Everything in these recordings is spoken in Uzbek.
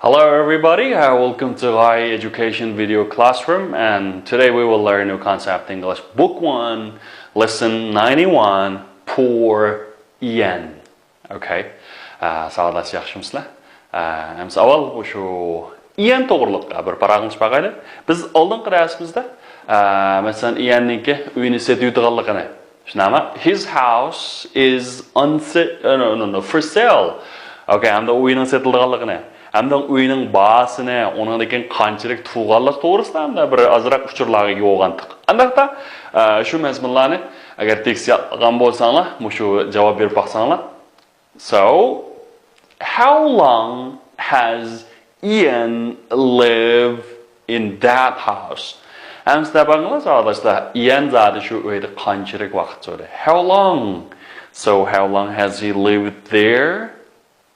Hello everybody, welcome to High Education Video Classroom, and today we will learn new concept English Book 1, Lesson 91, Poor Ian. Okay, sağolasiz yaxshimisizlar? Emas avval o'sha Ian to'g'riliq bir parag'imiz baqayli. Biz oldingi darsimizda masalan Ianniki uyini sotayotganligini, shunami? His house is for sale. Okay, hamda uyini sotilganligini, hamda uyning bahasini, uningdagi qanchalik tug'anlik to'g'risida hamda bir azroq uchurlarga yo'g'andik. Andaqda shu mazmunlarni agar tekshirgan bo'lsanglar, shu javob berib baqsanglar. So, how long has Ian lived in that house? Hamda baqinglar arkadaşlar, Ian zati shu uyda qanchalik vaqt turdi? How long? So, how long has he lived there?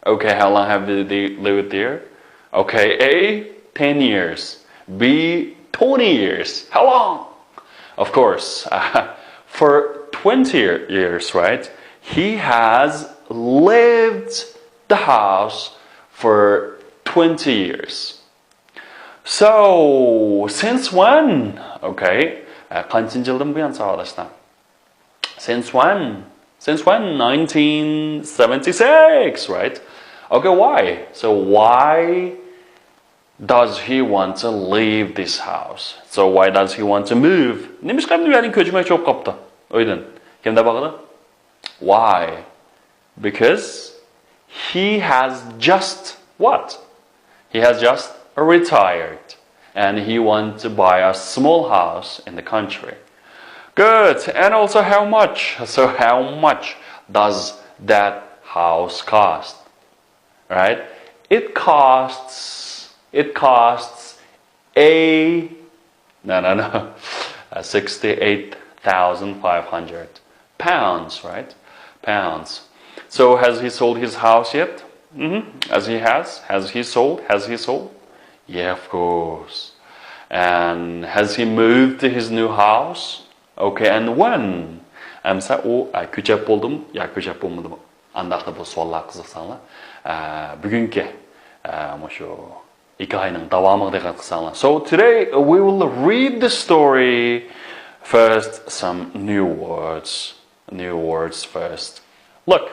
Okay, how long have they lived there? Okay, A, 10 years. B, 20 years. How long? Of course, for 20 years, right? He has lived the house for 20 years. So, since when? Okay, since when? Since when? 1976, right? Okay, why? So why does he want to leave this house? So why does he want to move? Why? Because he has just what? He has just retired and he wants to buy a small house in the country. Good. And also how much? So how much does that house cost? Right? It costs 68,500 pounds, right? Pounds. So has he sold his house yet? As he has? Has he sold? Has he sold? Yeah, of course. And has he moved to his new house? Okay, and when? Amsa u ko'chab bo'ldim, yo ko'chab bo'lmadim. Andaqda bu savollar qiziqsanglar, bugungi shu hikoyaning davomiga diqqat qilsanglar. So today we will read the story. First, some new words. New words first. Look,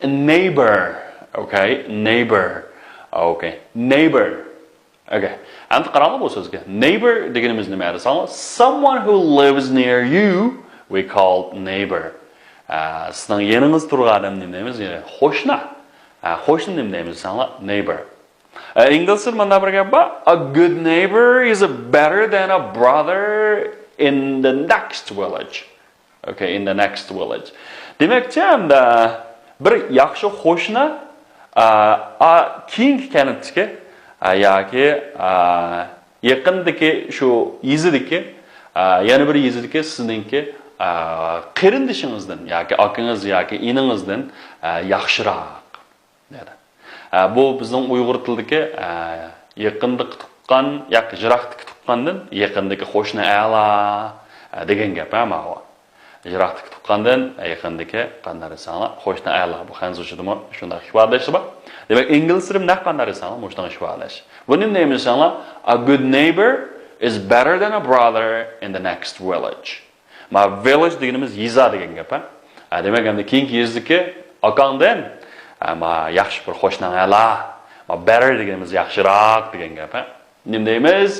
a neighbor. Okay, neighbor. Okay, neighbor. Okay. And qaranglar bu so'zga. Neighbor deganimiz nima desanglar? Someone who lives near you we call neighbor. Sizning yeningiz turgan odam nima deymiz? Qo'shni. Qo'shni nima deymiz desanglar? Neighbor. Inglizda mana bir gap bor. A good neighbor is better than a brother in the next village. Okay, in the next village. Demakchi hamda bir yaxshi qo'shni keyingi kanatga yoki yaqindagi shu yezidagi yana bir yezidagi sizningki qarindishingizdan yoki akangiz yoki iningizdan yaxshiroq dedi. Bu bizning uyg'ur tilidagi yaqinda tuqqan yoki yiroqda tuqqandan yaqindagi qo'shni a'lo degan gap ham bu. Yiroqda tuqqandan yaqindagi qanday desanglar qo'shni a'lo. Bu hanzujida shunday ifodalash bor. Demak, ingliz tilida nima qanday desanglar, shunday ifodalash. Buni nima desanglar? A good neighbor is better than a brother in the next village. Ma village deganimiz yeza degan gap. Demak, endi keyingi yezdiki akangdan ma yaxshi bir qo'shning ala. Ma better deganimiz yaxshiroq degan gap. Nima deymiz?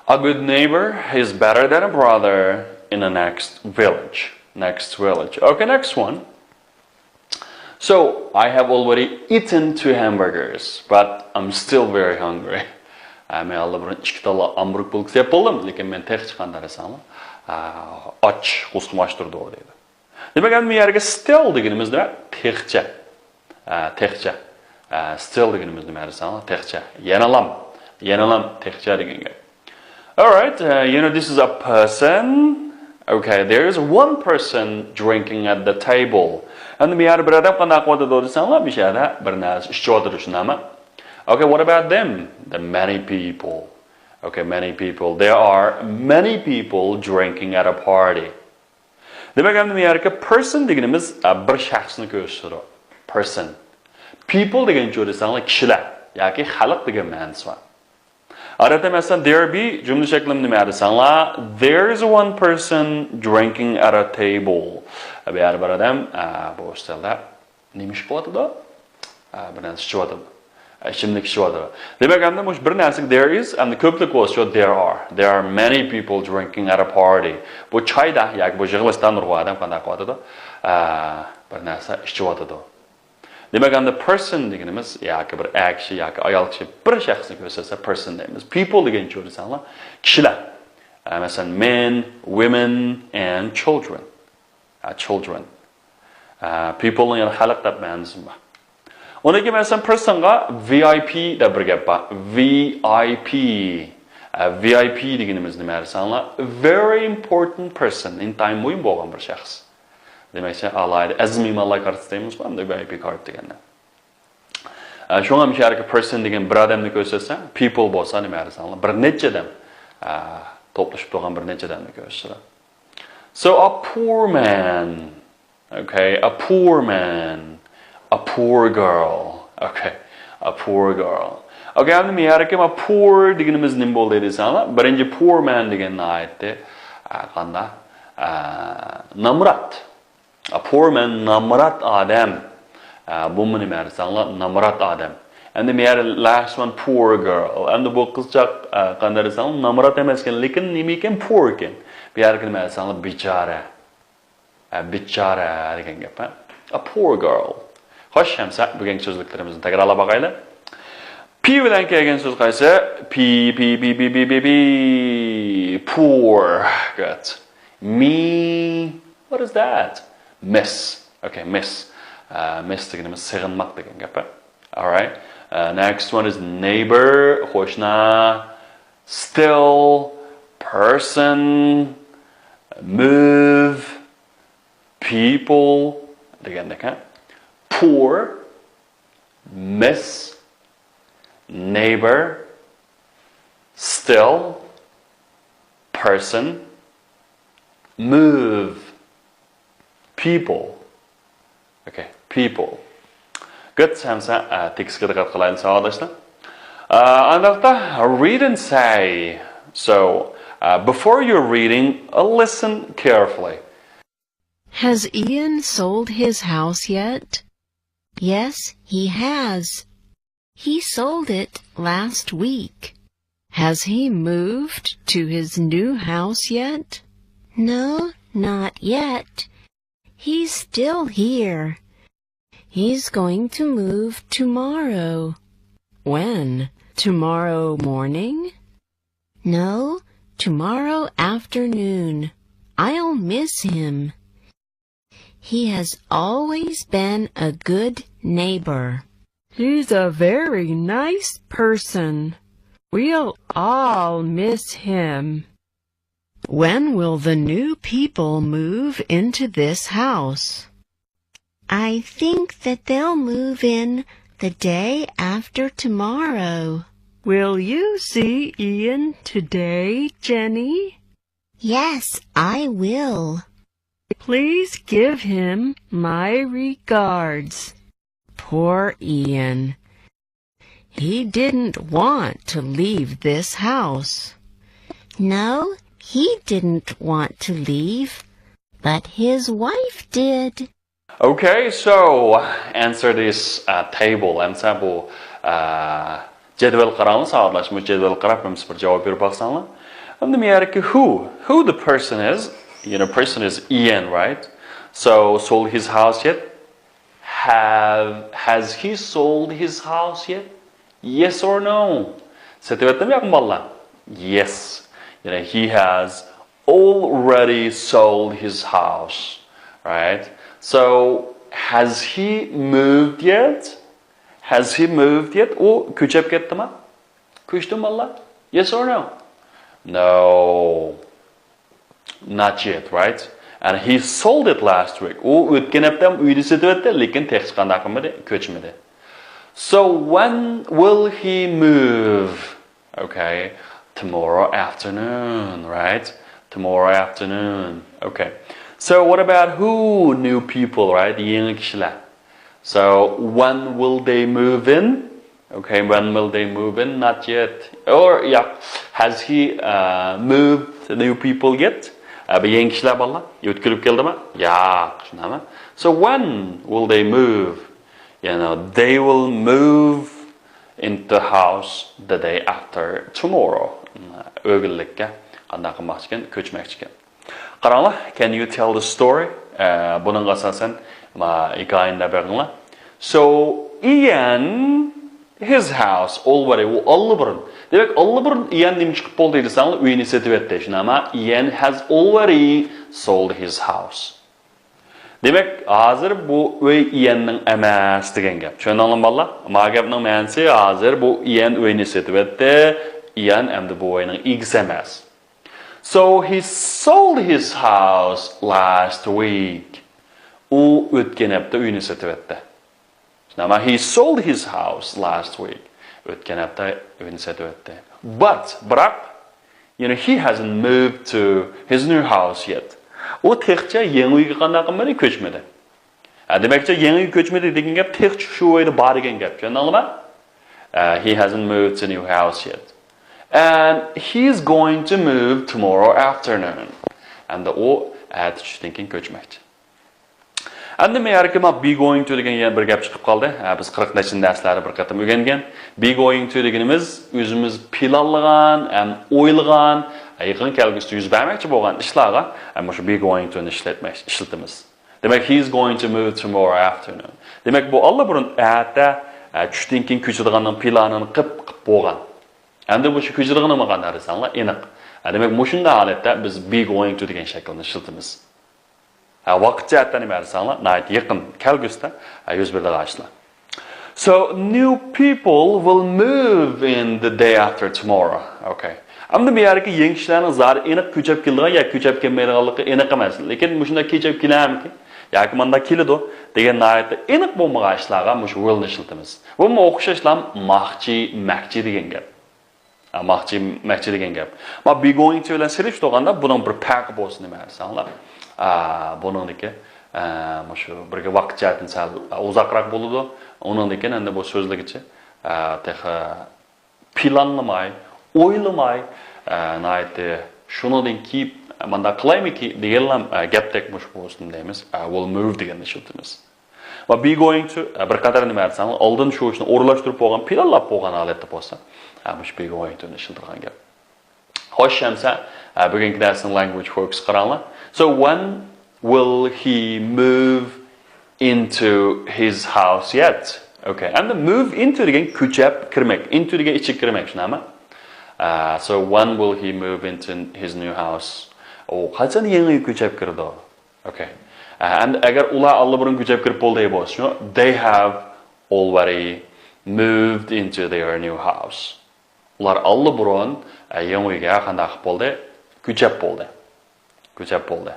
A good neighbor is better than a brother in the next village. Next village. Okay, next one. So, I have already eaten 2 hamburgers, but I'm still very hungry. Men albatta 2 ta hamburger bo'lib yeb bo'ldim, lekin men tez chiqqanda desanglar, och, qo'sqim och turdi deydi. Demak, endi bu yerga still deganimiz nima? Texcha. Texcha. Still deganimiz nima desanglar? Texcha. Yanalam texcha degan gap. All right, this is a person. Okay, there is one person drinking at the table. And bu yer bir odam qanday qiladi desanglar, bu yerda bir narsa ichib o'tirish shunami? Okay, what about them? The many people. Okay, many people. There are many people drinking at a party. Demak, endi bu yerga person deganimiz bir shaxsni ko'rsatadi. Person. People degan jo'ra desanglar kishilar. yoki xalq degan ma'nosi bor. Arada masalan there be jumla shaklini nima desanglar, there is one person drinking at a table. Bu yer bir odam bu stolda nima ish qilyapti? Bir narsa ichiyotdi. Ichimlik ichiyotdi. Demak, endi mush bir narsa there is and the ko'plik bo'lsa there are. There are many people drinking at a party. Bu choyda yoki bu yig'ilishdan urg'u odam qanday qilyapti? Bir narsa ichiyotdi. Demak, endi person deganimiz yoki bir kishi yoki ayol kishi bir shaxsni ko'rsatsa person deymiz. People degan cho'risanglar kishilar. Masalan men, women and children. Children. People yani xalq deb ma'nosi bor. Undan keyin masalan personga VIP deb bir gap bor. VIP. VIP deganimiz nima desanglar? Very important person, intayin muhim bo'lgan bir shaxs. Demakchi alayda azmiy mallar kartasi deymiz, hamda VIP kart deganda. Shunga misharki person degan bir odamni ko'rsatsa, people bo'lsa nima desanglar? Bir necha odam to'plashib turgan bir necha odamni ko'rsatadi. So a poor man. Okay, a poor man. A poor girl. Okay, a poor girl. Okay, endi men harakim a poor deganimiz nima bo'ldi desanglar, birinchi poor man deganni aytdi. Qanday? Namrat. A poor man namrat odam. Bu nima desanglar, namrat odam. Endi men last one poor girl. Endi bu qizchaq qanday desanglar, namrat emas ekan, lekin nima ekan poor ekan. Bu yerga nima desanglar, bichara. Bichara degan gap. A poor girl. Xo'sh, hamsa bugungi so'zliklarimizni takrorlab o'qaylik. P bilan kelgan so'z qaysi? P poor. Good. Me. What is that? Miss. Okay, miss. Miss deganimiz sig'inmoq degan gap. All right. Next one is neighbor. Xo'shna. Still. Person. Move. People. Degandek, ha? Poor, miss, neighbor, still, person, move, people. Okay, people. Good, Samsa. Tekstga diqqat qilaylik, savolashlar. Aniqda read and say. So, before you're reading, listen carefully. Has Ian sold his house yet? Yes, he has. He sold it last week. Has he moved to his new house yet? No, not yet. He's still here. He's going to move tomorrow. When? Tomorrow morning? No, tomorrow afternoon. I'll miss him. He has always been a good neighbor. He's a very nice person. We'll all miss him. When will the new people move into this house? I think that they'll move in the day after tomorrow. Will you see Ian today, Jenny? Yes, I will. Please give him my regards. Poor Ian. He didn't want to leave this house. No, he didn't want to leave, but his wife did. Okay, so answer this table. Amsa bu jadval qaramiz, savolashma jadval qarab biz bir javob berib baqsanlar. Endi men yerga who the person is? You know, person is Ian, right? So, sold his house yet? Has he sold his house yet? Yes or no? Yes. You know, he has already sold his house, right? So, has he moved yet? Has he moved yet? O ko'chib ketdimi? Ko'chdimi valla? Yes or no? No. Not yet, right? And he sold it last week. U o'tgan hafta uyda sotibdi, lekin hech qanday qilmadi, ko'chmadi. So when will he move? Okay, tomorrow afternoon, right? Tomorrow afternoon. Okay. So what about who new people, right? Yeni kişiler. So when will they move in? Okay, when will they move in? Not yet. Or yeah, has he moved new people yet? Bir yeni kişiler balla. Yotkulup geldi mi? Ya, şuna. So when will they move? You know, they will move into the house the day after tomorrow. Ögüllikке qanday qilmoqchi ekan, ko'chmoqchi ekan. Qaranglar, can you tell the story? Bunun asasen hikayeni beringlar. So Ian, his house already allıburun. Demek allıburun Ian nima chiqib bo'ldi desanglar, uyini sotib etdi. Shunama Ian has already sold his house. Demek hazır bu uy Ian'ning emas degan gap. Tushundingizmi bolalar? Ma gapning ma'nosi hazır bu Ian uyini sotib etdi. Ian endi bu uyning egasi emas. So he sold his house last week. U o'tgan hafta uyini sotib etdi. Now he sold his house last week. O'tgan hafta uyini sotib etdi. But you know, he hasn't moved to his new house yet. O textcha yangi uyga qanday qilmadi, ko'chmadi. Demakcha yangi uy ko'chmadi degan gap textcha shu uyda bor degan gap. Tushundingizmi? He hasn't moved to a new house yet. And he's going to move tomorrow afternoon. And o tushdan keyin ko'chmoqchi. Endi men har kim be going to degan yana bir gap chiqib qoldi. Biz 40-chi darslarda bir qatam o'rgangan. Be going to deganimiz o'zimiz planlagan, o'ylagan, yaqin kelgusida yuz bermoqchi bo'lgan ishlarga shu be going to ni ishlatamiz. Demak, he's going to move tomorrow afternoon. Demak, bu allburun erta tushdan keyin ko'chadiganning planini qilib bo'lgan. Endi bu shu ko'chadigan nima qanday desanglar, aniq. Demak, shunday holatda biz be going to degan shaklni ishlatamiz. Vaqt jihatdan nima desanglar, nayt yaqin kelgusida yuz beradigan ishlar. So new people will move in the day after tomorrow. Okay. Endi bu yerga yangi kishilarning zari aniq ko'chib keladigan yoki ko'chib kelmaydiganligi aniq emas. Lekin shunda ko'chib kelamki yoki menda keladi degan naytda aniq bo'lmagan ishlarga shu willni ishlatamiz. Bu o'xshashlar maqchi degan gap. Maqchi degan gap. Ma be going to bilan sirish to'g'anda buning bir farqi bo'lsin nima desanglar. Buningdiki shu birga vaqt jihatdan sal uzoqroq bo'ladi. Uningdiki endi bu so'zligicha planlamay, o'ylamay, naytda shundan keyin menda qilaymiki deganlar gapdek mush bo'lsin deymiz. Will move deganni ishlatamiz. Va be going to bir qadar nima desanglar, oldin shu ishni o'rlashtirib bo'lgan, planlab bo'lgan holatda bo'lsa, mush be going to ishlatgan gap. Xo'sh, hamsa bugungi darsning language focus qaranglar. So when will he move into his house yet? Okay, and the move into degan ko'chib kirmak, into degan ichib kirmak, shunami? So when will he move into his new house? Qachon yangi ko'chib kirdi? Okay. And agar ular allburun ko'chib kirib bo'ldi bo'lsa, they have already moved into their new house. Ular allburun yangi uyga qanday qilib bo'ldi? Ko'chib bo'ldi.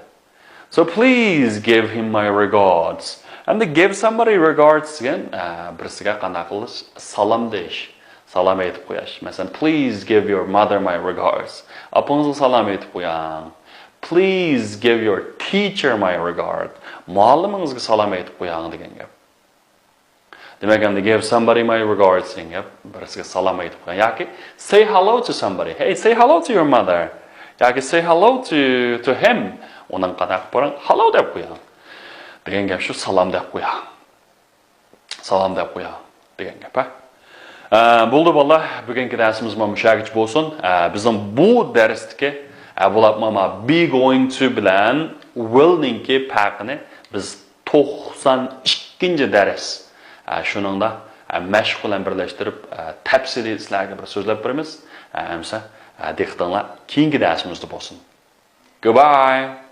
So please give him my regards. And to give somebody regards again, birisiga qanday qilish? Salom deyish. Salom aytib qo'yish. Masalan, please give your mother my regards. Apangizga salom aytib qo'ying. Please give your teacher my regard. Muallimingizga salom aytib qo'ying degan gap. Demak, endi give somebody my regards degan gap, birisiga salom aytib qo'ying. Yoki say hello to somebody. Hey, say hello to your mother. Yoki say hello to him. Onun qanday qilib qo'ying? Hello deb qo'ying. Degan gap shu, salom deb qo'ying. Salom deb qo'ying degan gap. Bo'ldi bolalar, bugungi darsimiz mana shunchalik bo'lsin. Bizning bu darsdagi bo'lapmama be going to bilan will ningki farqini biz 92-dars shuningda mashq bilan birlashtirib tafsiliy sizlarga bir so'zlab beramiz. Hamsa diqqatinglar keyingi darsimizda bo'lsin. Goodbye.